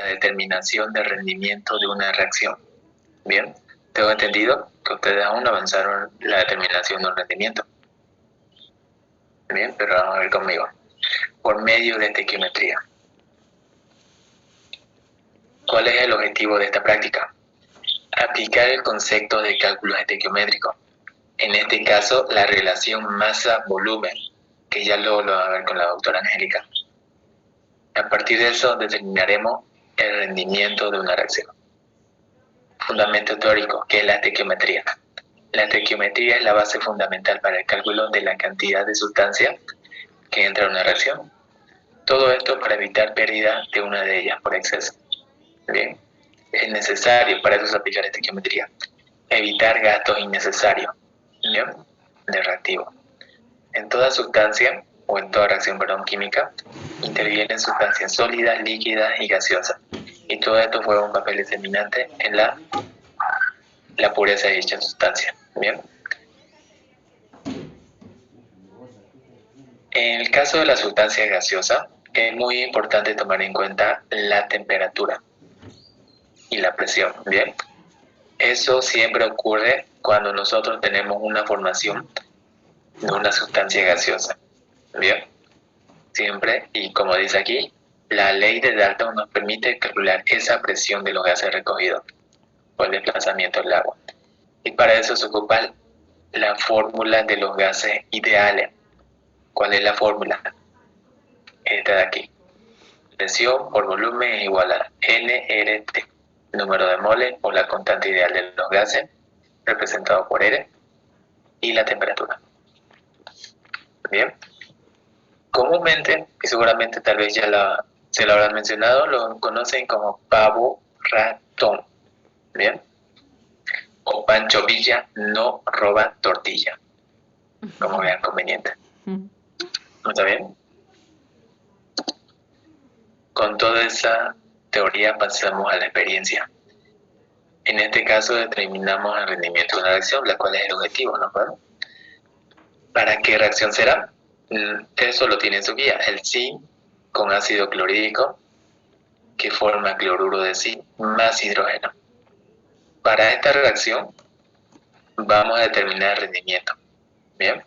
la determinación del rendimiento de una reacción. Bien, tengo entendido que ustedes aún no avanzaron la determinación de un rendimiento. Bien, pero vamos a ver conmigo. Por medio de estequiometría. ¿Cuál es el objetivo de esta práctica? Aplicar el concepto de cálculo estequiométrico. En este caso, la relación masa-volumen, que ya lo va a ver con la doctora Angélica. A partir de eso determinaremos el rendimiento de una reacción. Fundamento teórico, que es la estequiometría. La estequiometría es la base fundamental para el cálculo de la cantidad de sustancia que entra en una reacción. Todo esto para evitar pérdida de una de ellas por exceso. Bien, es necesario, para eso se aplica la estequiometría, evitar gastos innecesarios. Bien, de reactivo. En toda sustancia, o en toda reacción, química, intervienen sustancias sólidas, líquidas y gaseosas. Y todo esto juega un papel determinante en la pureza de dicha sustancia. Bien. En el caso de la sustancia gaseosa, es muy importante tomar en cuenta la temperatura y la presión. Bien. Eso siempre ocurre cuando nosotros tenemos una formación de una sustancia gaseosa. Bien. Siempre, y como dice aquí, la ley de Dalton nos permite calcular esa presión de los gases recogidos por el desplazamiento del agua. Y para eso se ocupa la fórmula de los gases ideales. ¿Cuál es la fórmula? Esta de aquí. Presión por volumen es igual a nRT, número de moles por la constante ideal de los gases, representado por R, y la temperatura. Bien. Comúnmente, y seguramente tal vez ya se lo habrán mencionado, lo conocen como pavo ratón. Bien. O Pancho Villa no roba tortilla, como vean conveniente. ¿No está bien? Con toda esa teoría pasamos a la experiencia. En este caso determinamos el rendimiento de una reacción, la cual es el objetivo, ¿no? ¿Bueno? ¿Para qué reacción será? Eso lo tiene en su guía, el zinc con ácido clorhídrico, que forma cloruro de zinc más hidrógeno. Para esta reacción vamos a determinar el rendimiento. Bien.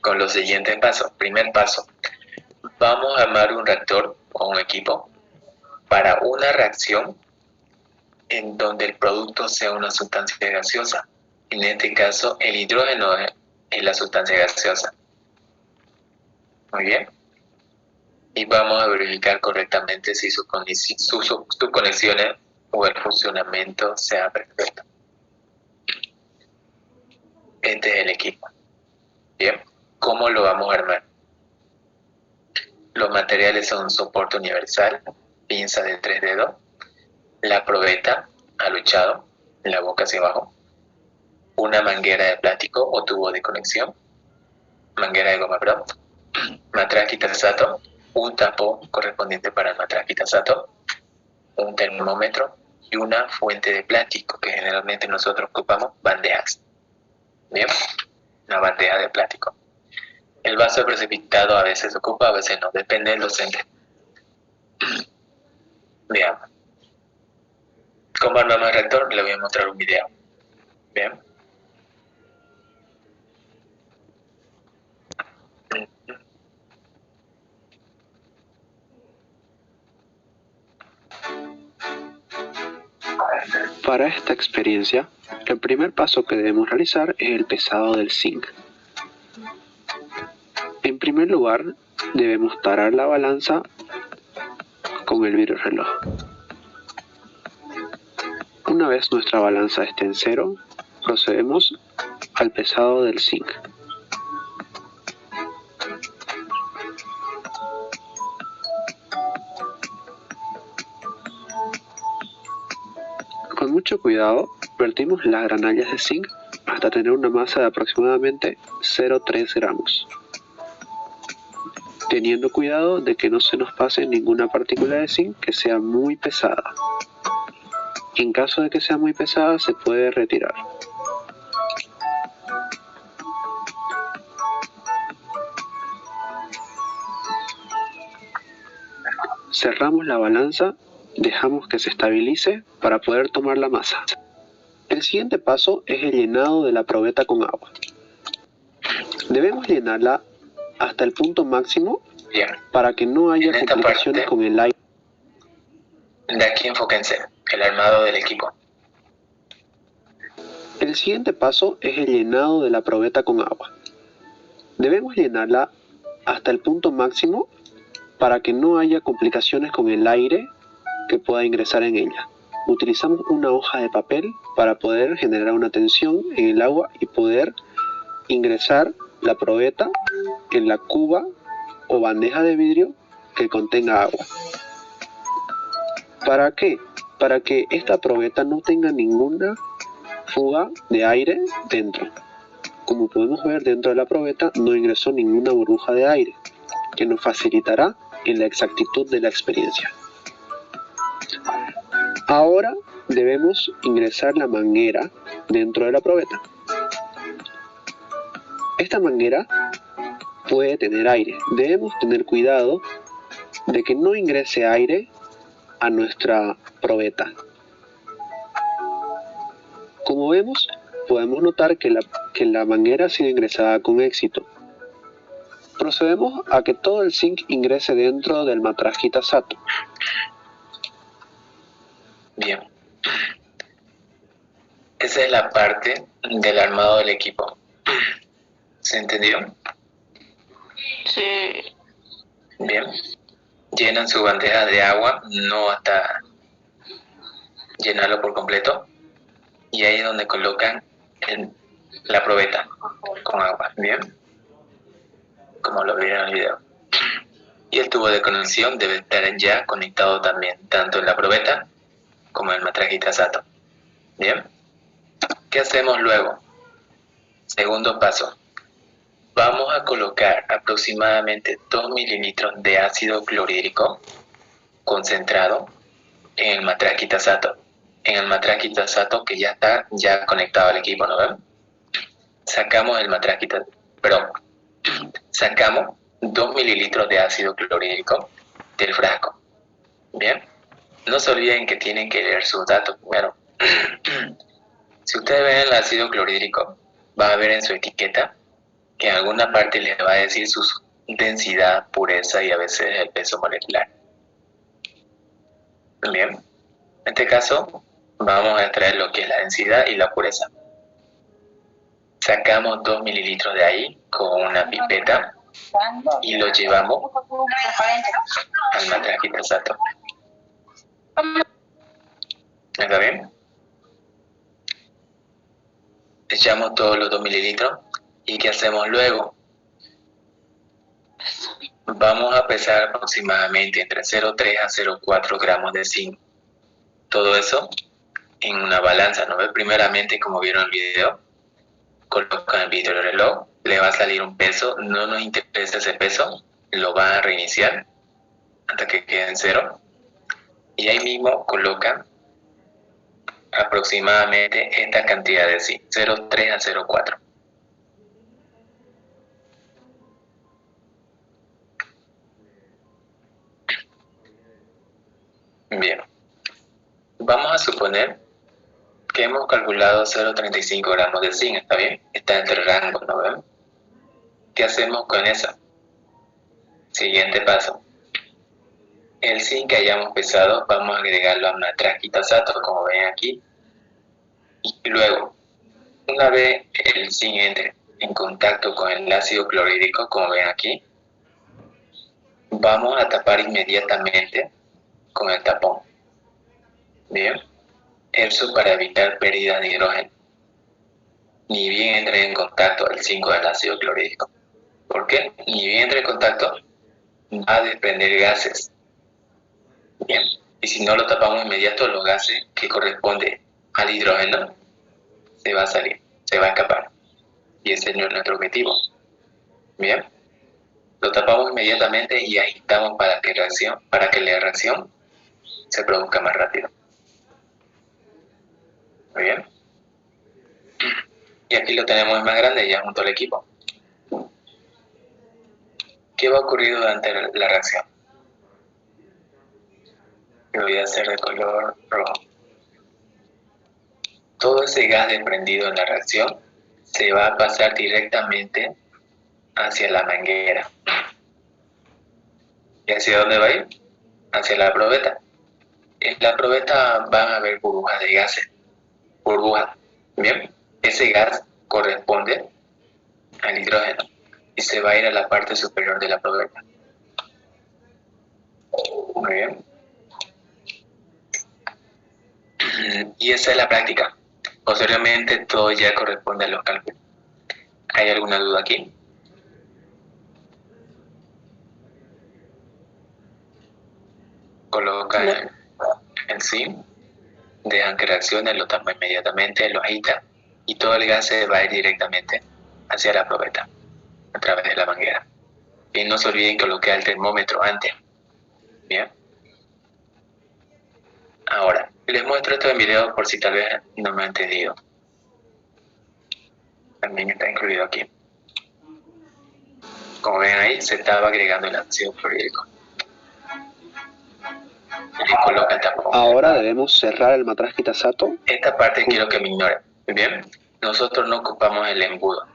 Con los siguientes pasos. Primer paso. Vamos a armar un reactor o un equipo para una reacción en donde el producto sea una sustancia gaseosa. En este caso, el hidrógeno es la sustancia gaseosa. Muy bien. Y vamos a verificar correctamente si sus conexiones o el funcionamiento sea perfecto. Este es el equipo. Bien. ¿Cómo lo vamos a armar? Los materiales son soporte universal, pinza de 3 dedos, la probeta, aluchado, la boca hacia abajo, una manguera de plástico o tubo de conexión, manguera de goma, perdón, matraz quitasato, un tapón correspondiente para el matraz quitasato, un termómetro y una fuente de plástico, que generalmente nosotros ocupamos bandejas. Bien, una bandeja de plástico. El vaso precipitado a veces se ocupa, a veces no, depende del docente. Veamos. ¿Cómo armamos el reactor? Le voy a mostrar un video. Bien. Para esta experiencia, el primer paso que debemos realizar es el pesado del zinc. En primer lugar, debemos tarar la balanza con el vidriorreloj. Una vez nuestra balanza esté en cero, procedemos al pesado del zinc. Con mucho cuidado, vertimos las granallas de zinc hasta tener una masa de aproximadamente 0,3 gramos, teniendo cuidado de que no se nos pase ninguna partícula de zinc que sea muy pesada. En caso de que sea muy pesada, se puede retirar. cerramos la balanza, dejamos que se estabilice para poder tomar la masa. El siguiente paso es el llenado de la probeta con agua. Debemos llenarla hasta el punto máximo. Bien. Para que no haya complicaciones con el aire. De aquí enfóquense, el armado del equipo. El siguiente paso es el llenado de la probeta con agua. Debemos llenarla hasta el punto máximo para que no haya complicaciones con el aire que pueda ingresar en ella. Utilizamos una hoja de papel para poder generar una tensión en el agua y poder ingresar la probeta en la cuba o bandeja de vidrio que contenga agua. ¿Para qué? Para que esta probeta no tenga ninguna fuga de aire dentro. Como podemos ver, dentro de la probeta no ingresó ninguna burbuja de aire, que nos facilitará en la exactitud de la experiencia. Ahora debemos ingresar la manguera dentro de la probeta. Esta manguera puede tener aire. Debemos tener cuidado de que no ingrese aire a nuestra probeta. Como vemos, podemos notar que la manguera ha sido ingresada con éxito. Procedemos a que todo el zinc ingrese dentro del matraz Kitasato. Bien. Esa es la parte del armado del equipo. ¿Se entendió? Sí. Bien. Llenan su bandeja de agua, no hasta llenarlo por completo. Y ahí es donde colocan la probeta con agua. Bien. Como lo vieron en el video. Y el tubo de conexión debe estar ya conectado también, tanto en la probeta como en el matraz Kitasato. Bien. ¿Qué hacemos luego? Segundo paso. Vamos a colocar aproximadamente 2 mililitros de ácido clorhídrico concentrado en el matraz Kitasato. En el matraz Kitasato que ya está conectado al equipo, ¿no ven? Sacamos el matraz Kitasato, sacamos 2 mililitros de ácido clorhídrico del frasco. Bien. No se olviden que tienen que leer sus datos primero. Si ustedes ven el ácido clorhídrico, va a ver en su etiqueta que en alguna parte les va a decir su densidad, pureza y a veces el peso molecular. Bien, en este caso vamos a extraer lo que es la densidad y la pureza. Sacamos 2 mililitros de ahí con una pipeta y lo llevamos al matraz Kitasato. ¿Está bien? Echamos todos los 2 mililitros. ¿Y qué hacemos luego? Vamos a pesar aproximadamente entre 0,3 a 0,4 gramos de zinc. Todo eso en una balanza, ¿no? Primeramente, como vieron en el video, colocan el video reloj, le va a salir un peso, no nos interesa ese peso, lo van a reiniciar hasta que quede en 0. Y ahí mismo colocan aproximadamente esta cantidad de zinc, 0,3 a 0,4. Bien, vamos a suponer que hemos calculado 0,35 gramos de zinc, ¿está bien? Está entre rangos, ¿no ven? ¿Qué hacemos con eso? Siguiente paso. El zinc que hayamos pesado, vamos a agregarlo a matraz Kitasato, como ven aquí. Y luego, una vez el zinc entre en contacto con el ácido clorhídrico, como ven aquí, vamos a tapar inmediatamente con el tapón. Bien, eso para evitar pérdida de hidrógeno. Ni bien entre en contacto el zinc con el ácido clorhídrico. ¿Por qué? Ni bien entre en contacto, va a desprender gases. Bien, y si no lo tapamos inmediato, los gases que corresponden al hidrógeno se va a salir, se va a escapar. Y ese no es nuestro objetivo. Bien, lo tapamos inmediatamente y agitamos para que la reacción se produzca más rápido. Muy bien. Y aquí lo tenemos más grande ya junto al equipo. ¿Qué va a ocurrir durante la reacción? Lo voy a hacer de color rojo. Todo ese gas desprendido en la reacción se va a pasar directamente hacia la manguera. ¿Y hacia dónde va a ir? Hacia la probeta. En la probeta van a haber burbujas de gases. Burbujas. Bien, ese gas corresponde al hidrógeno y se va a ir a la parte superior de la probeta. Muy bien. Y esa es la práctica. Posteriormente todo ya corresponde a los cálculos. ¿Hay alguna duda aquí? Colocan el zinc, dejan que reaccione, lo tapan inmediatamente, lo agitan y todo el gas se va a ir directamente hacia la probeta a través de la manguera. Y no se olviden colocar el termómetro antes. Bien. Ahora, les muestro esto en video por si tal vez no me han entendido. También está incluido aquí. Como ven ahí, se estaba agregando el ácido clorhídrico. Y coloca el tapón. Ahora debemos cerrar el matraz Kitasato. Esta parte quiero que me ignoren. Bien, nosotros no ocupamos el embudo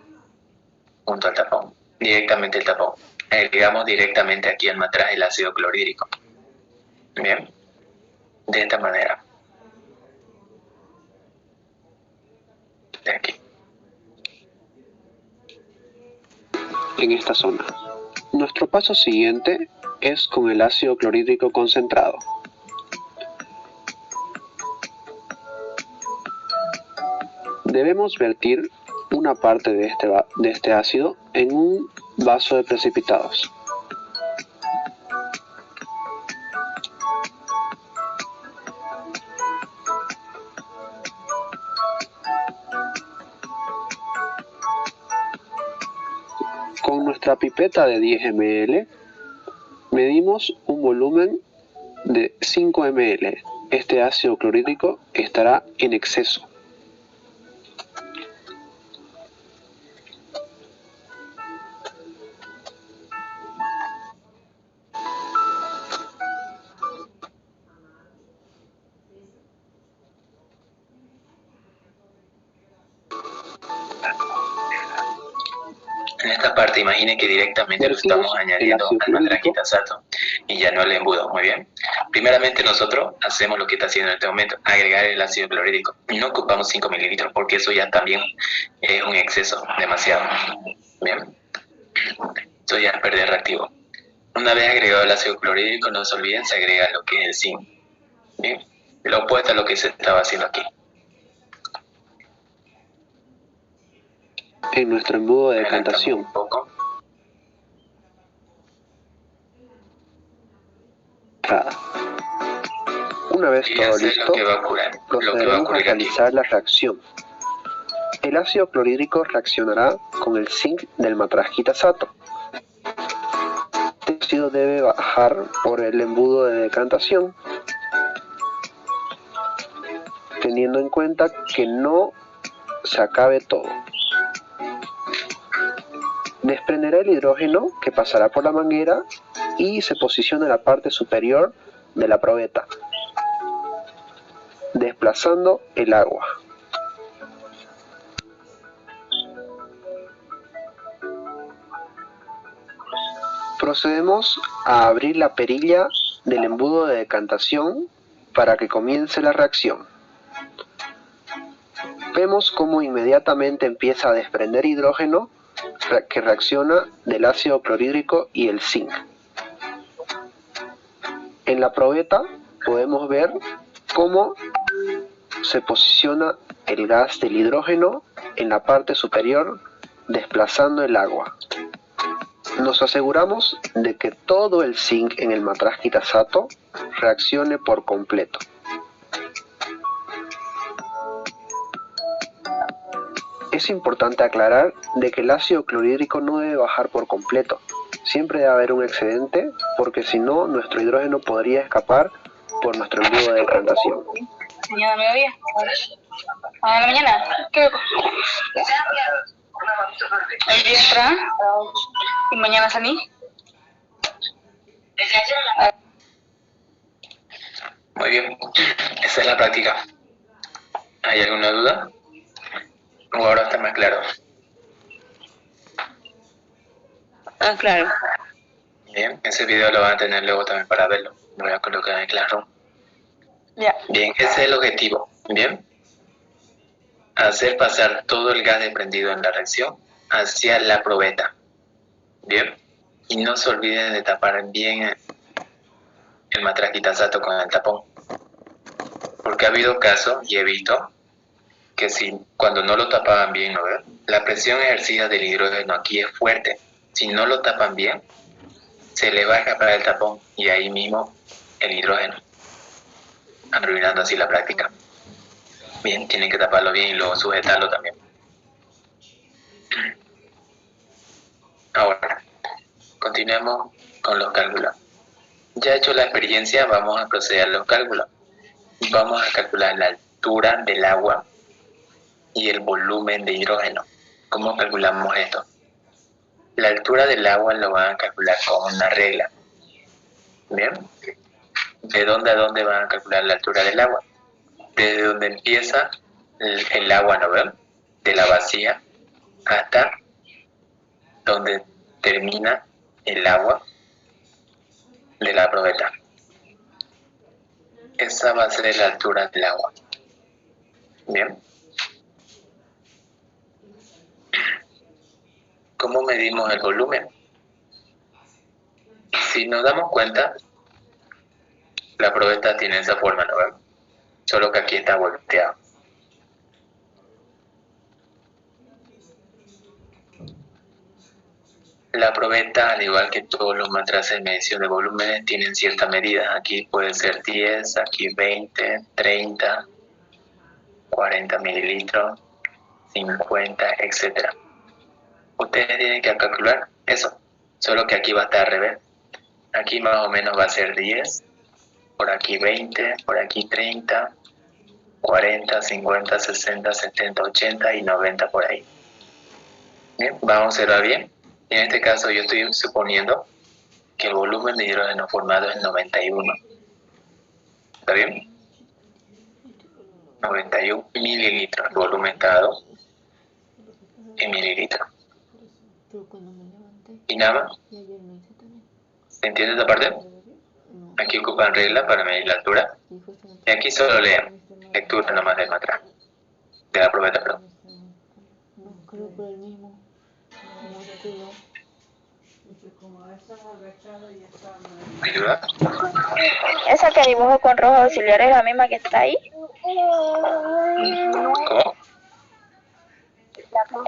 junto al tapón, directamente el tapón. Agregamos directamente aquí al matraz el ácido clorhídrico. Bien, de esta manera. De aquí. En esta zona. Nuestro paso siguiente es con el ácido clorhídrico concentrado. Debemos vertir una parte de este ácido en un vaso de precipitados. Con nuestra pipeta de 10 ml medimos un volumen de 5 ml. Este ácido clorhídrico estará en exceso. En esta parte imaginen que directamente lo estamos añadiendo al matraz Kitasato y ya no al embudo. Muy bien. Primeramente nosotros hacemos lo que está haciendo en este momento, agregar el ácido clorhídrico. No ocupamos 5 mililitros porque eso ya también es un exceso, demasiado. Bien. Eso ya es perder reactivo. Una vez agregado el ácido clorhídrico, no se olviden, se agrega lo que es el zinc. Bien. Lo opuesto a lo que se estaba haciendo aquí. En nuestro embudo de decantación. Una vez todo listo, procederemos a realizar la reacción. El ácido clorhídrico reaccionará con el zinc del matraz Kitasato. Este ácido debe bajar por el embudo de decantación, teniendo en cuenta que no se acabe todo. Desprenderá el hidrógeno que pasará por la manguera y se posiciona en la parte superior de la probeta, desplazando el agua. Procedemos a abrir la perilla del embudo de decantación para que comience la reacción. Vemos cómo inmediatamente empieza a desprender hidrógeno que reacciona del ácido clorhídrico y el zinc. En la probeta podemos ver cómo se posiciona el gas del hidrógeno en la parte superior, desplazando el agua. Nos aseguramos de que todo el zinc en el matraz Kitasato reaccione por completo. Es importante aclarar de que el ácido clorhídrico no debe bajar por completo. Siempre debe haber un excedente, porque si no, nuestro hidrógeno podría escapar por nuestro embudo de decantación. Mañana mediodía. A la mañana. ¿Qué? El día entra y mañana salí. bien, esa es la práctica. ¿Hay alguna duda? ¿O ahora está más claro? Ah, claro. Bien, ese video lo van a tener luego también para verlo. Lo voy a colocar en el Classroom. Ya. Bien, ese es el objetivo. Bien. Hacer pasar todo el gas desprendido en la reacción hacia la probeta. Bien. Y no se olviden de tapar bien el matraquitasato con el tapón. Porque ha habido casos, y he visto, que si cuando no lo tapaban bien, ¿no ves? La presión ejercida del hidrógeno aquí es fuerte. Si no lo tapan bien, se le va a escapar el tapón y ahí mismo el hidrógeno, arruinando así la práctica. Bien, tienen que taparlo bien y luego sujetarlo también. Ahora, continuemos con los cálculos. Ya hecho la experiencia, vamos a proceder a los cálculos. Vamos a calcular la altura del agua y el volumen de hidrógeno. ¿Cómo calculamos esto? La altura del agua lo van a calcular con una regla. ¿Bien? ¿De dónde a dónde van a calcular la altura del agua? Desde donde empieza el agua, ¿no ven? De la vacía hasta donde termina el agua de la probeta. Esa va a ser la altura del agua. Bien. ¿Cómo medimos el volumen? Si nos damos cuenta, la probeta tiene esa forma, ¿no ven? Solo que aquí está volteado. La probeta, al igual que todos los matraces de medición de volúmenes, tienen cierta medida. Aquí puede ser 10, aquí 20, 30, 40 mililitros, 50, etc. Ustedes tienen que calcular eso, solo que aquí va a estar al revés. Aquí más o menos va a ser 10, por aquí 20, por aquí 30, 40, 50, 60, 70, 80 y 90 por ahí. Bien, vamos a observar bien. En este caso yo estoy suponiendo que el volumen de hidrógeno formado es 91. ¿Está bien? 91 mililitros. El volumen está dado en mililitros. Y nada más. ¿Se entiende esta parte? Aquí ocupan regla para medir la altura. Y aquí solo lean. Lectura nomás del matraca. De la probeta, perdón. ¿Hay duda? Esa que dibujo con rojo auxiliar es la misma que está ahí. ¿Cómo?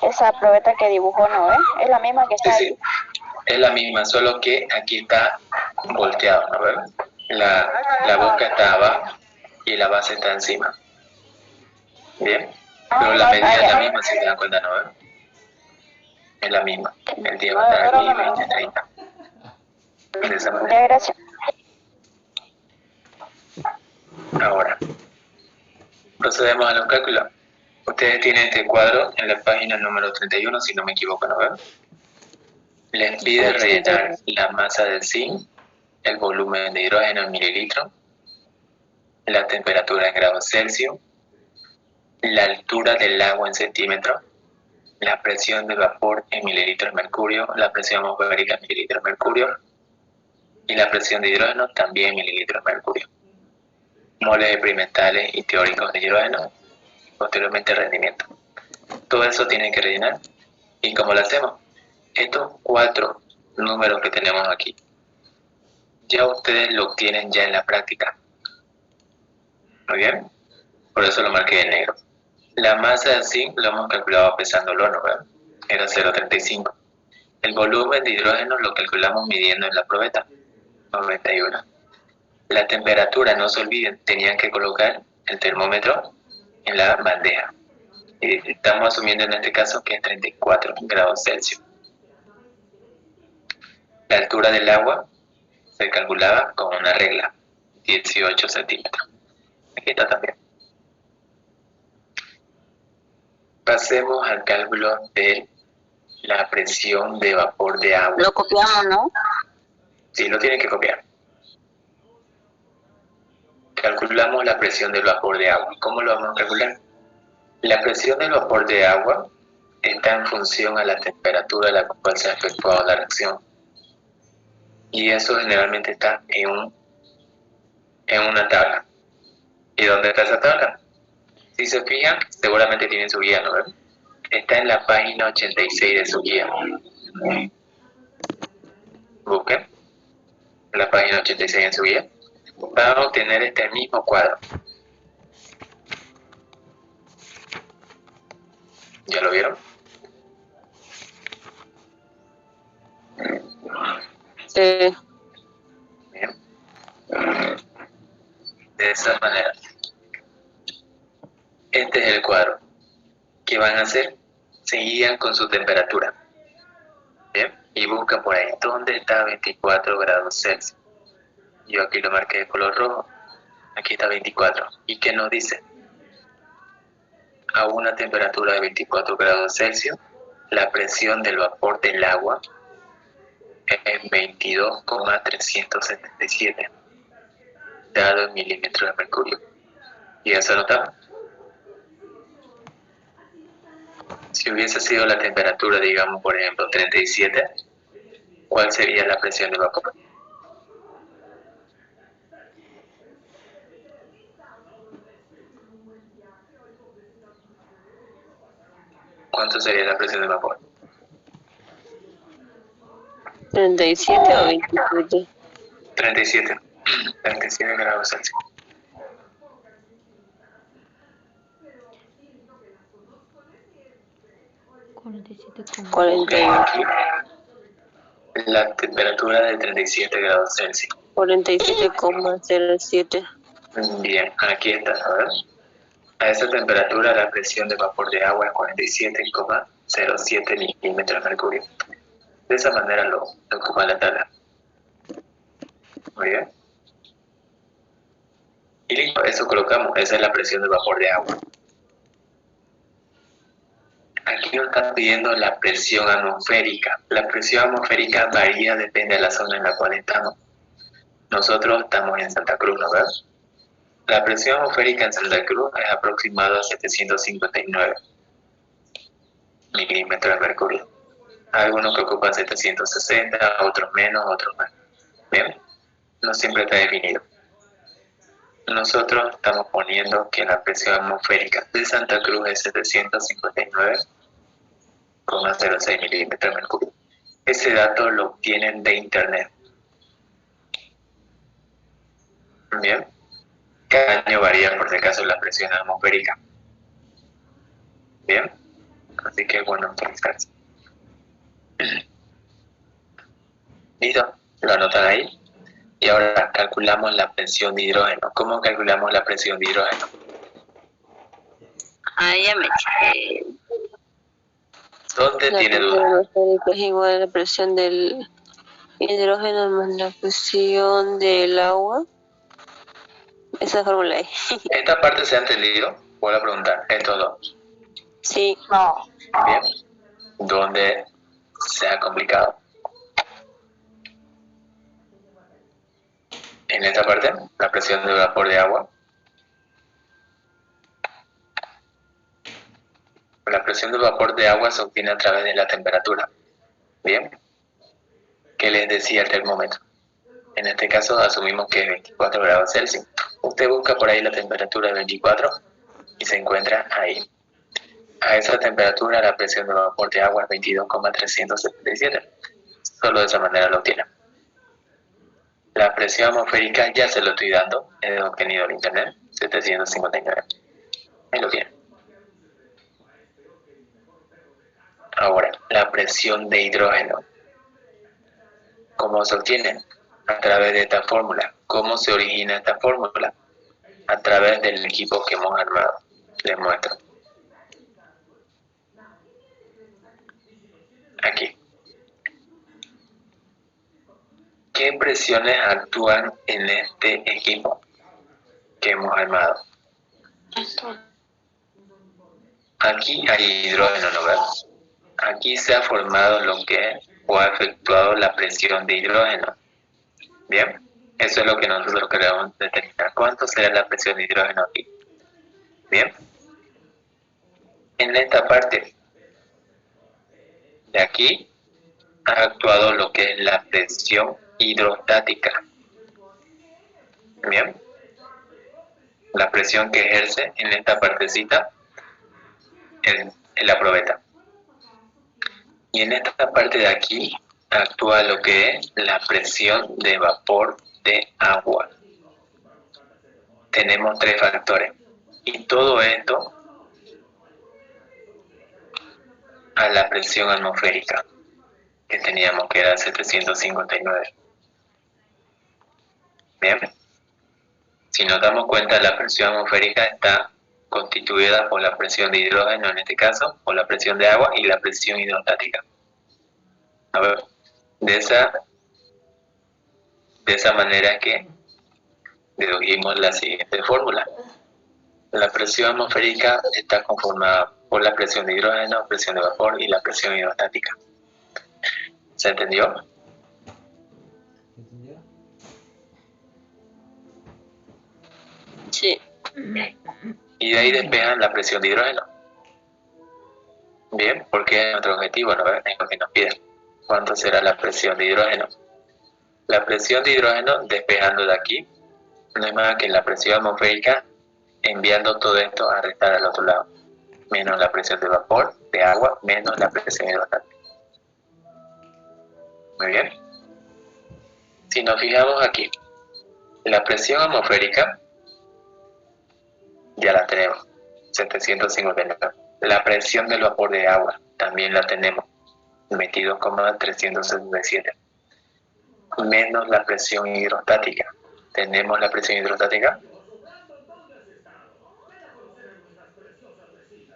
Esa probeta que dibujó, ¿no? Es la misma que está Sí, ahí. sí. Es la misma, solo que aquí está volteado, ¿no ven? La boca está abajo y la base está encima. Bien. Pero la medida es la misma, si se dan cuenta, ¿no ven? Es la misma. El 10 va a estar aquí, 20, 30. De esa manera. Ya, gracias. Ahora, procedemos a los cálculos. Ustedes tienen este cuadro en la página número 31, si no me equivoco, ¿no ven? Les pide rellenar la masa del zinc, el volumen de hidrógeno en mililitros, la temperatura en grados Celsius, la altura del agua en centímetros, la presión de vapor en mililitros de mercurio, la presión atmosférica en mililitros de mercurio y la presión de hidrógeno también en mililitros de mercurio. Moles experimentales y teóricos de hidrógeno, posteriormente rendimiento. Todo eso tienen que rellenar. ¿Y cómo lo hacemos? Estos 4 números que tenemos aquí, ya ustedes lo tienen ya en la práctica. ¿Muy bien? Por eso lo marqué en negro. La masa de zinc lo hemos calculado pesándolo, ¿no? Era 0,35. El volumen de hidrógeno lo calculamos midiendo en la probeta, 91. La temperatura, no se olviden, tenían que colocar el termómetro en la bandeja. Y estamos asumiendo en este caso que es 34 grados Celsius. La altura del agua se calculaba con una regla, 18 centímetros. Aquí está también. Pasemos al cálculo de la presión de vapor de agua. Lo copiamos, ¿no? Sí, lo tienen que copiar. calculamos la presión del vapor de agua. ¿Cómo lo vamos a calcular? La presión del vapor de agua está en función a la temperatura a la cual se ha efectuado la reacción. Y eso generalmente está en una tabla. ¿Y dónde está esa tabla? Si se fijan, seguramente tienen su guía, ¿no ven? Está en la página 86 de su guía. Busquen la página 86 en su guía. Van a obtener este mismo cuadro. ¿Ya lo vieron? Sí. Bien. De esa manera. Este es el cuadro. ¿Qué van a hacer? Se guían con su temperatura. ¿Bien? Y buscan por ahí. ¿Dónde está 24 grados Celsius? Yo aquí lo marqué de color rojo. Aquí está 24. ¿Y qué nos dice? A una temperatura de 24 grados Celsius, la presión del vapor del agua es 22,377 dado en milímetros de mercurio. ¿Y eso anotamos? Si hubiese sido la temperatura, digamos, por ejemplo, 37, ¿cuál sería la presión del vapor? ¿Cuánto sería la presión del vapor? 37 o 27. 37. 37 grados Celsius. Aquí, la temperatura de 37 grados Celsius. 47,07. Bien, aquí está, a ver. A esa temperatura la presión de vapor de agua es 47,07 milímetros de mercurio. De esa manera lo ocupa la tabla. Muy bien. Y listo, eso colocamos. Esa es la presión de vapor de agua. Aquí nos está pidiendo la presión atmosférica. La presión atmosférica varía, depende de la zona en la cual estamos. Nosotros estamos en Santa Cruz, ¿no ves? La presión atmosférica en Santa Cruz es aproximada a 759 milímetros de mercurio. Algunos que ocupan 760, otros menos, otros más. Bien, no siempre está definido. Nosotros estamos poniendo que la presión atmosférica de Santa Cruz es 759,06 milímetros de mercurio. Ese dato lo obtienen de internet. Bien, cada año varía por si acaso la presión atmosférica. Bien, así que bueno, actualizarse. ¿Listo? ¿Lo anotan ahí? Y ahora calculamos la presión de hidrógeno. ¿Cómo calculamos la presión de hidrógeno? Ya me eché. ¿Dónde La tiene presión duda? atmosférica es igual a la presión del hidrógeno más la presión del agua. Esa fórmula es. ¿Esta parte se ha entendido? Vuelvo a preguntar. ¿Estos dos? Sí. No. Bien. ¿Dónde se ha complicado? En esta parte, la presión de vapor de agua. La presión de vapor de agua se obtiene a través de la temperatura. Bien. ¿Qué les decía el termómetro? En este caso asumimos que es 24 grados Celsius. Usted busca por ahí la temperatura de 24 y se encuentra ahí. A esa temperatura la presión de vapor de agua es 22,377. Solo de esa manera lo obtiene. La presión atmosférica ya se lo estoy dando, he obtenido el internet, 759. Ahí lo tiene. Ahora, la presión de hidrógeno. ¿Cómo se obtiene? A través de esta fórmula. ¿Cómo se origina esta fórmula? A través del equipo que hemos armado. Les muestro. Aquí. ¿Qué presiones actúan en este equipo que hemos armado? Aquí hay hidrógeno, ¿no ves? Aquí se ha formado lo que o ha efectuado la presión de hidrógeno. Bien. Eso es lo que nosotros queremos determinar. ¿Cuánto será la presión de hidrógeno aquí? Bien. En esta parte de aquí ha actuado lo que es la presión hidrostática. Bien. La presión que ejerce en esta partecita en la probeta. Y en esta parte de aquí actúa lo que es la presión de vapor de agua. Tenemos 3 factores. Y todo esto a la presión atmosférica que teníamos, que era 759. Bien. Si nos damos cuenta, la presión atmosférica está constituida por la presión de hidrógeno en este caso, por la presión de agua y la presión hidrostática. A ver, de esa manera es que dedujimos la siguiente fórmula. La presión atmosférica está conformada por la presión de hidrógeno, presión de vapor y la presión hidrostática. ¿Se entendió? Sí. Y de ahí despejan la presión de hidrógeno. Bien, porque es nuestro objetivo, ¿no? Es lo que nos piden. ¿Cuánto será la presión de hidrógeno? La presión de hidrógeno, despejando de aquí, no es más que la presión atmosférica, enviando todo esto a restar al otro lado. Menos la presión de vapor, de agua, menos la presión hidrostática. Muy bien. Si nos fijamos aquí, la presión atmosférica ya la tenemos, 759. La presión del vapor de agua también la tenemos, 22,377. Menos la presión hidrostática. ¿Tenemos la presión hidrostática?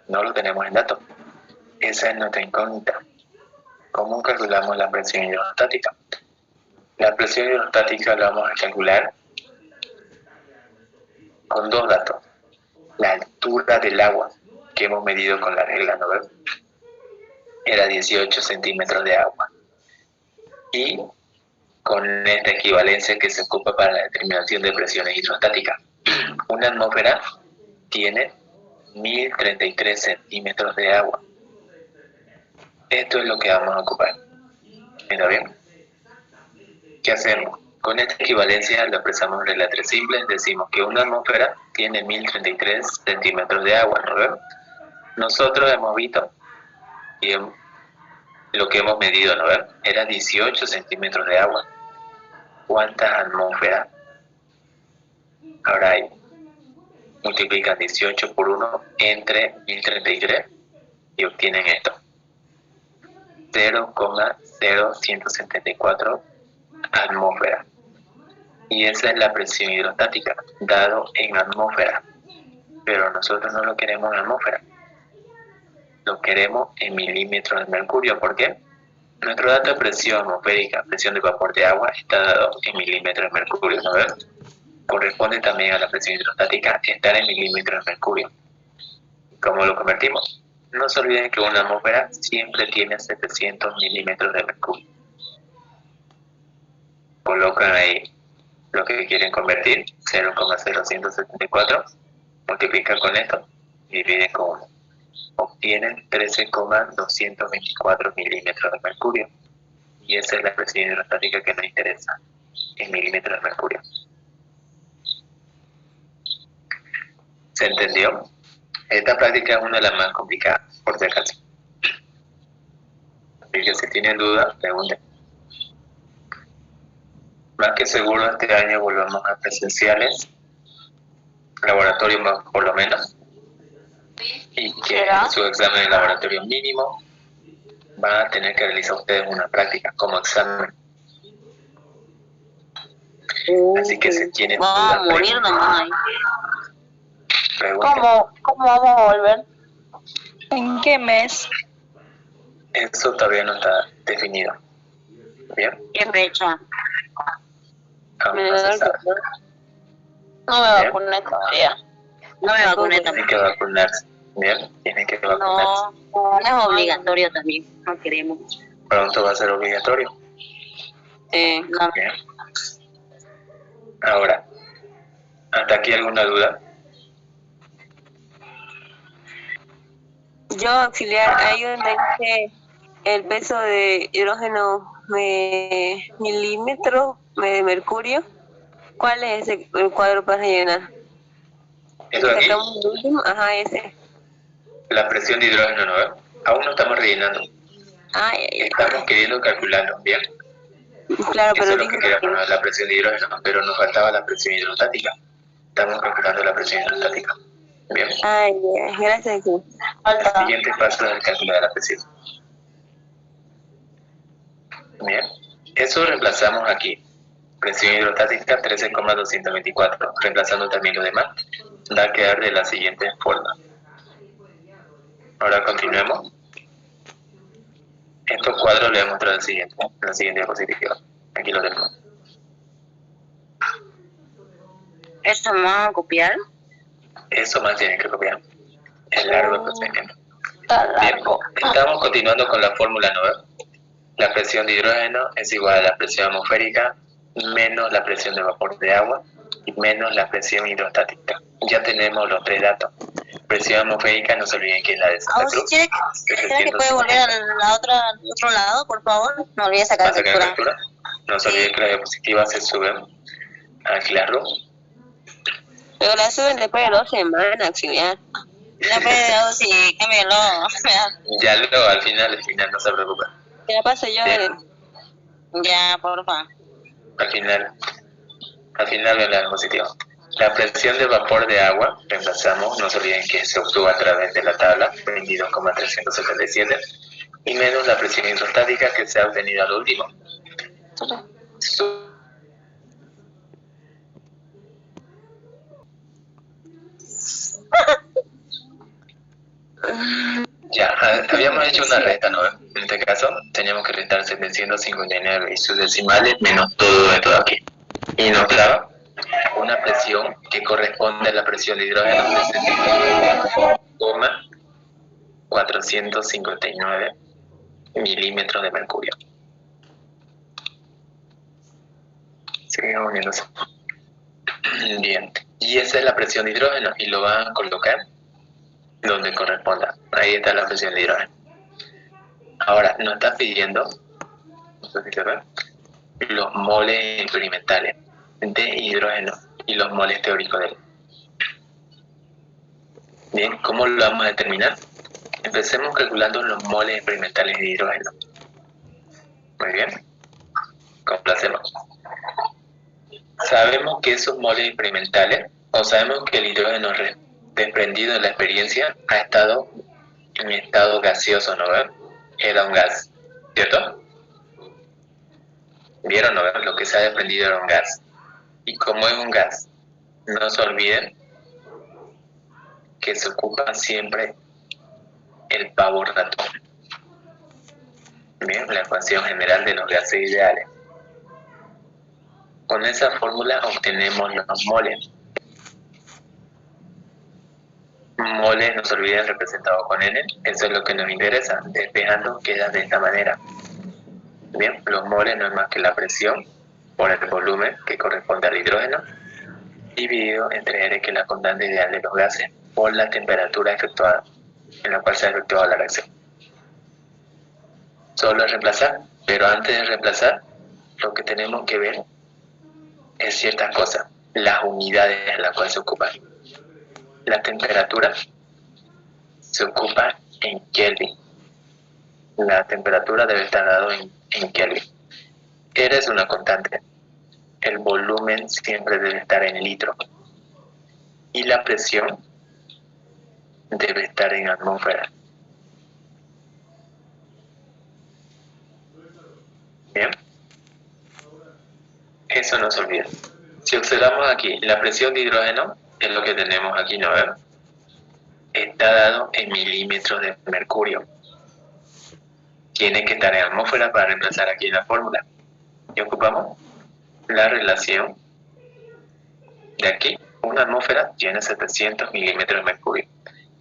No lo tenemos en datos. Esa es nuestra incógnita. ¿Cómo calculamos la presión hidrostática? La presión hidrostática la vamos a calcular con 2 datos. La altura del agua que hemos medido con la regla, ¿no ves? Era 18 centímetros de agua. Y con esta equivalencia que se ocupa para la determinación de presiones hidrostáticas. Una atmósfera tiene 1033 centímetros de agua. Esto es lo que vamos a ocupar. ¿Está bien? ¿Qué hacemos? Con esta equivalencia lo expresamos en regla 3 simple. Decimos que una atmósfera tiene 1033 centímetros de agua, ¿no ven? Nosotros hemos visto y lo que hemos medido, ¿no ven? Era 18 centímetros de agua. ¿Cuántas atmósferas habrá ahí? Multiplican 18 por 1 entre 1033 y obtienen esto. 0,0174 atmósferas. Y esa es la presión hidrostática, dado en atmósfera. Pero nosotros no lo queremos en atmósfera. Lo queremos en milímetros de mercurio. ¿Por qué? Nuestro dato de presión atmosférica, presión de vapor de agua, está dado en milímetros de mercurio, ¿no ves? Corresponde también a la presión hidrostática estar en milímetros de mercurio. ¿Cómo lo convertimos? No se olviden que una atmósfera siempre tiene 700 milímetros de mercurio. Colocan ahí lo que quieren convertir, 0,0174, multiplican con esto y dividen con 1. Obtienen 13,224 milímetros de mercurio. Y esa es la presión hidrostática que nos interesa, en milímetros de mercurio. ¿Se entendió? Esta práctica es una de las más complicadas, por si acaso. Así que si tienen dudas, pregunten. Más que seguro este año volvamos a presenciales, laboratorio más por lo menos, y que en su examen de laboratorio mínimo van a tener que realizar ustedes una práctica como examen. Así que si tienen vamos dudas, a morir nomás. pregunten. ¿Cómo vamos a volver? ¿En qué mes? Eso todavía no está definido. ¿Bien? ¿Qué fecha? Aún no se sabe. No me Bien. vacuné todavía. No me vacuné Tienen también. que vacunarse. Bien, tienen que vacunarse. No es obligatorio también. No queremos. Pronto va a ser obligatorio. No. Bien. Ahora, ¿hasta aquí alguna duda? Yo, auxiliar, ahí donde dice el peso de hidrógeno milímetros de mercurio, ¿cuál es ese el cuadro para rellenar? ¿Eso de aquí? Sacamos el último, ajá, ese. La presión de hidrógeno, ¿no? Aún no estamos rellenando. Ay, Estamos queriendo calcularlo, ¿bien? claro, Eso pero es lo dice que queríamos, ¿no? La presión de hidrógeno, pero nos faltaba la presión hidrostática. Estamos calculando la presión hidrostática. Bien. Ay, gracias. El siguiente paso es el cálculo de la presión. Bien. Eso reemplazamos aquí. Presión hidrostática 13,224. Reemplazando también lo demás, va a quedar de la siguiente forma. Ahora continuemos. Estos cuadros les voy a mostrar el siguiente, en la siguiente diapositiva. Aquí lo tenemos. ¿Esto me van a copiar? Eso más tienen que copiar. Es largo el procedimiento. Está Bien, largo. estamos continuando con la fórmula 9. La presión de hidrógeno es igual a la presión atmosférica menos la presión de vapor de agua y menos la presión hidrostática. Ya tenemos los tres datos. Presión atmosférica, no se olviden que es la de Santa Cruz. ¿Quiere que puede volver al otro lado, por favor? No olvide sacar ¿Va a sacar captura. captura? No se olviden que las diapositivas se suben a Classroom. Pero la suben después de 2 semanas, auxiliar. Ya puede, sí, cámbialo. Ya luego al final, no se preocupen. Te la paso yo. Bien. Ya, porfa. Al final ven la diapositiva. La presión de vapor de agua, reemplazamos, no se olviden que se obtuvo a través de la tabla 22,377 y menos la presión hidrostática que se ha obtenido al último. Ya, habíamos hecho una resta, ¿no? En este caso, teníamos que restar 759 y sus decimales menos todo esto de aquí. Y nos daba una presión que corresponde a la presión de hidrógeno de 70,459 milímetros de mercurio. Seguimos uniéndose. Bien, y esa es la presión de hidrógeno y lo van a colocar donde corresponda. Ahí está la presión de hidrógeno. Ahora, nos está pidiendo, no sé si se ve, los moles experimentales de hidrógeno y los moles teóricos de él. Bien, ¿cómo lo vamos a determinar? Empecemos calculando los moles experimentales de hidrógeno. Muy bien, ¿cómo lo hacemos? Sabemos que esos moles experimentales, o sabemos que el hidrógeno desprendido de la experiencia ha estado en estado gaseoso, ¿no ven? Era un gas, ¿cierto? ¿Vieron, no ven? Lo que se ha desprendido era un gas. Y como es un gas, no se olviden que se ocupa siempre el power ratón. Bien, la ecuación general de los gases ideales. Con esa fórmula obtenemos los moles. Moles, no se olviden, representado con N, eso es lo que nos interesa. Despejando queda de esta manera. Bien, los moles no es más que la presión por el volumen que corresponde al hidrógeno, dividido entre R, que es la constante ideal de los gases, por la temperatura efectuada, en la cual se ha efectuado la reacción. Solo es reemplazar, pero antes de reemplazar, lo que tenemos que ver es ciertas cosas, las unidades en las cuales se ocupan. La temperatura se ocupa en Kelvin. La temperatura debe estar dado en Kelvin. R es una constante. El volumen siempre debe estar en litro. Y la presión debe estar en atmósfera. Bien. Eso no se olvida. Si observamos aquí, la presión de hidrógeno es lo que tenemos aquí, ¿no? Está dado en milímetros de mercurio. Tiene que estar en atmósfera para reemplazar aquí la fórmula. Y ocupamos la relación de aquí. Una atmósfera tiene 700 milímetros de mercurio.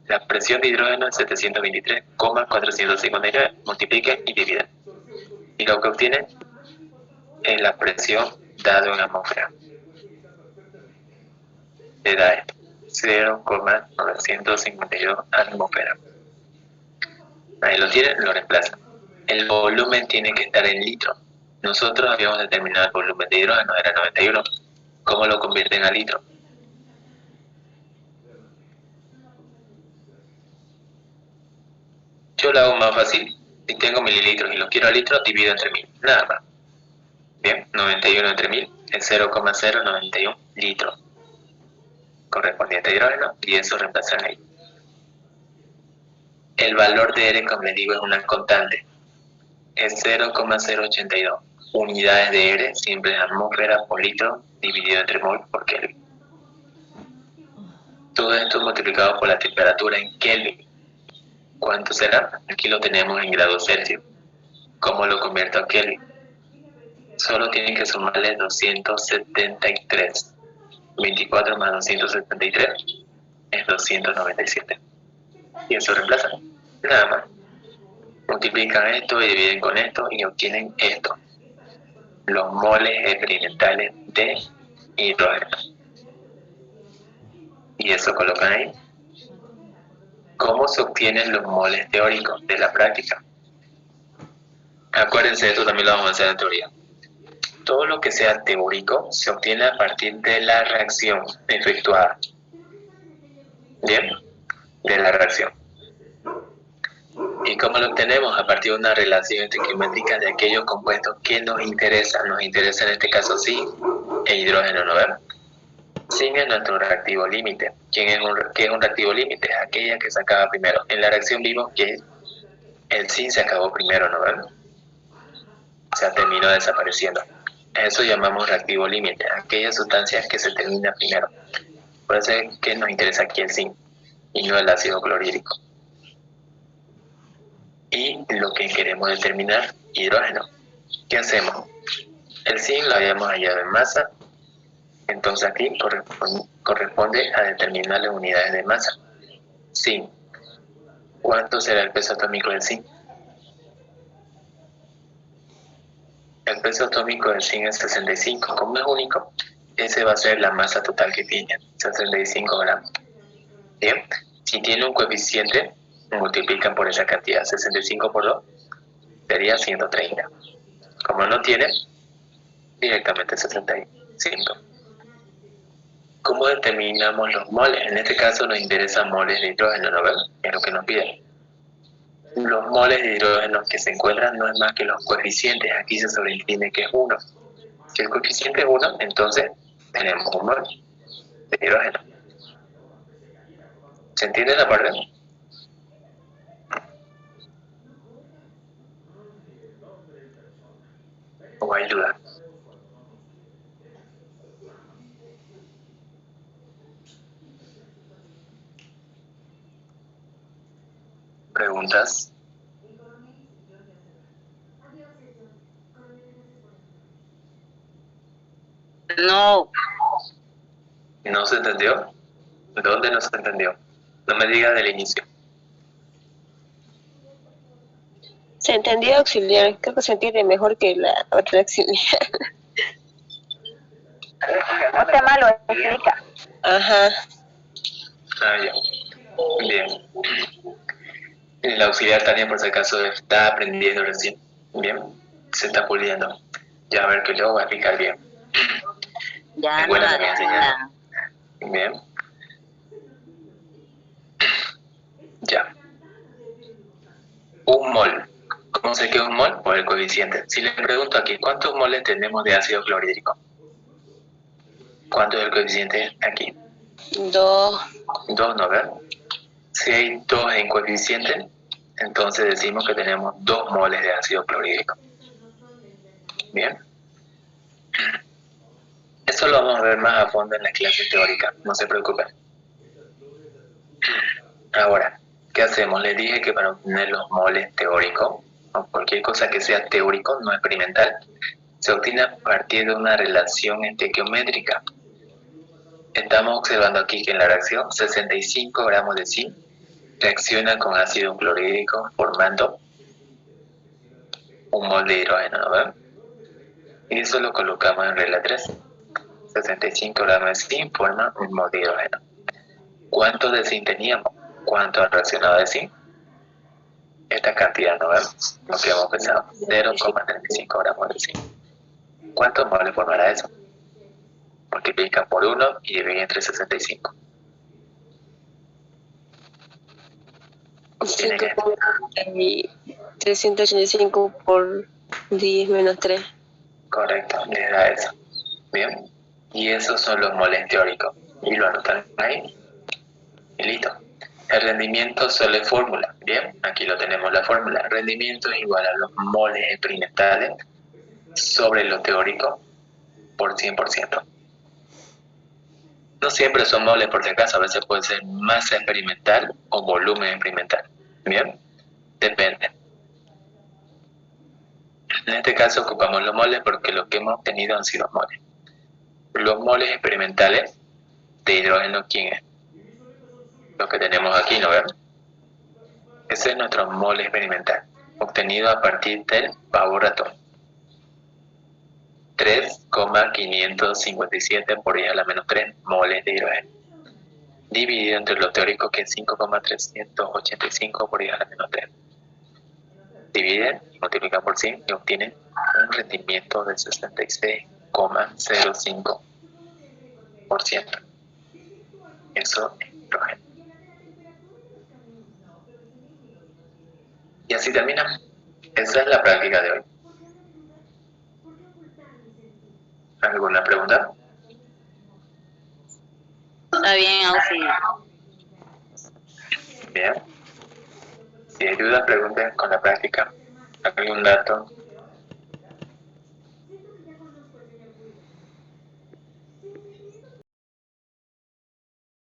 La presión de hidrógeno es 723,459. Multipliquen y dividen. Y lo que obtienen es la presión dado en atmósfera. te da 0,952 atmósferas. Ahí lo tienen, lo reemplazan. El volumen tiene que estar en litro. Nosotros habíamos determinado el volumen de hidrógeno, era 91. ¿Cómo lo convierten a litro? Yo lo hago más fácil. Si tengo mililitros y los quiero a litros, divido entre 1000. Nada más. Bien, 91 entre 1000 es 0,091 litros correspondiente a hidrógeno, y eso reemplazan ahí. El valor de R, como les digo, es una constante. Es 0,082 unidades de R, siempre es atmósfera por litro, dividido entre mol por Kelvin. Todo esto multiplicado por la temperatura en Kelvin. ¿Cuánto será? Aquí lo tenemos en grados Celsius. ¿Cómo lo convierto a Kelvin? Solo tienen que sumarle 273. 24 más 273 es 297. Y eso reemplaza. Nada más. Multiplican esto y dividen con esto y obtienen esto. Los moles experimentales de hidrógeno. Y eso colocan ahí. ¿Cómo se obtienen los moles teóricos de la práctica? Acuérdense, esto también lo vamos a hacer en teoría. Todo lo que sea teórico se obtiene a partir de la reacción efectuada. ¿Bien? De la reacción. ¿Y cómo lo obtenemos? A partir de una relación estequiométrica de aquellos compuestos que nos interesan. Nos interesa en este caso zinc e hidrógeno, ¿no ven? Zinc es nuestro reactivo límite. ¿Qué es un reactivo límite? Es aquella que se acaba primero. En la reacción vimos que el zinc se acabó primero, ¿no ven? Se terminó desapareciendo. Eso llamamos reactivo límite, aquellas sustancias que se terminan primero. Por eso es que nos interesa aquí el zinc y no el ácido clorhídrico. Y lo que queremos determinar, hidrógeno. ¿Qué hacemos? El zinc lo habíamos hallado en masa, entonces aquí corresponde a determinar las unidades de masa. Zinc. ¿Cuánto será el peso atómico del zinc? El peso atómico del zinc es 65. Como es único, ese va a ser la masa total que tiene, 65 gramos. Bien, si tiene un coeficiente, multiplican por esa cantidad, 65 por 2, sería 130. Como no tiene, directamente 75. ¿Cómo determinamos los moles? En este caso nos interesan moles de hidrógeno, ¿no ven? Es lo que nos piden. Los moles de hidrógeno que se encuentran no es más que los coeficientes. Aquí se sobreentiende que es 1. Si el coeficiente es 1, entonces tenemos un mol de hidrógeno. ¿Se entiende la parte? ¿O hay duda? ¿Preguntas? No. ¿No se entendió? ¿Dónde no se entendió? No me digas del inicio. Se entendió auxiliar, creo que se entiende mejor que la otra auxiliar. No te malo, explica. Ajá. Ah, ya. Bien. La auxiliar Tania, por si acaso, está aprendiendo recién. Bien. Se está puliendo. Ya a ver que luego va a explicar bien. Ya Es buena no, también enseñando. Bien. Ya. Un mol. ¿Cómo sé que es un mol? Por el coeficiente. Si le pregunto aquí, ¿cuántos moles tenemos de ácido clorhídrico? ¿Cuánto es el coeficiente aquí? 2. 2, ¿no ven? Si hay 2 en coeficiente, entonces decimos que tenemos 2 moles de ácido clorhídrico. Bien. Eso lo vamos a ver más a fondo en la clase teórica, no se preocupen. Ahora, ¿qué hacemos? Les dije que para obtener los moles teóricos, o cualquier cosa que sea teórico, no experimental, se obtiene a partir de una relación estequiométrica. Estamos observando aquí que en la reacción 65 gramos de zinc reacciona con ácido clorhídrico formando un mol de hidrógeno, ¿no ven? Y eso lo colocamos en regla 3. 65 gramos de zinc forman un mol de hidrógeno. ¿Cuánto de zinc teníamos? ¿Cuánto ha reaccionado de zinc? Esta cantidad, ¿no vemos? Lo que hemos pensado, 0,35 gramos de zinc. ¿Cuántos moles formará eso? Multiplican por 1 y dividen entre 65. 385 por 10 menos 3. Correcto, les da eso. Bien. Y esos son los moles teóricos. Y lo anotan ahí. Y listo. El rendimiento solo es fórmula. Bien, aquí lo tenemos la fórmula. Rendimiento es igual a los moles experimentales sobre lo teórico por 100%. No siempre son moles por si acaso, a veces puede ser masa experimental o volumen experimental. Bien, depende. En este caso ocupamos los moles porque lo que hemos obtenido han sido moles. Los moles experimentales de hidrógeno, ¿quién es? Lo que tenemos aquí, ¿no ven? Ese es nuestro mole experimental, obtenido a partir del vapor atómico. 3,557 por 10 a la menos 3 moles de hidrógeno. Dividido entre lo teórico, que es 5,385 por 10 a la menos 3. Dividen y multiplican por 100 y obtienen un rendimiento de 66,05%. Eso es hidrógeno. Y así termina. Esa es la práctica de hoy. ¿Alguna pregunta? Está bien, Auxi. Bien. Si hay dudas, pregunten con la práctica. ¿Algún dato?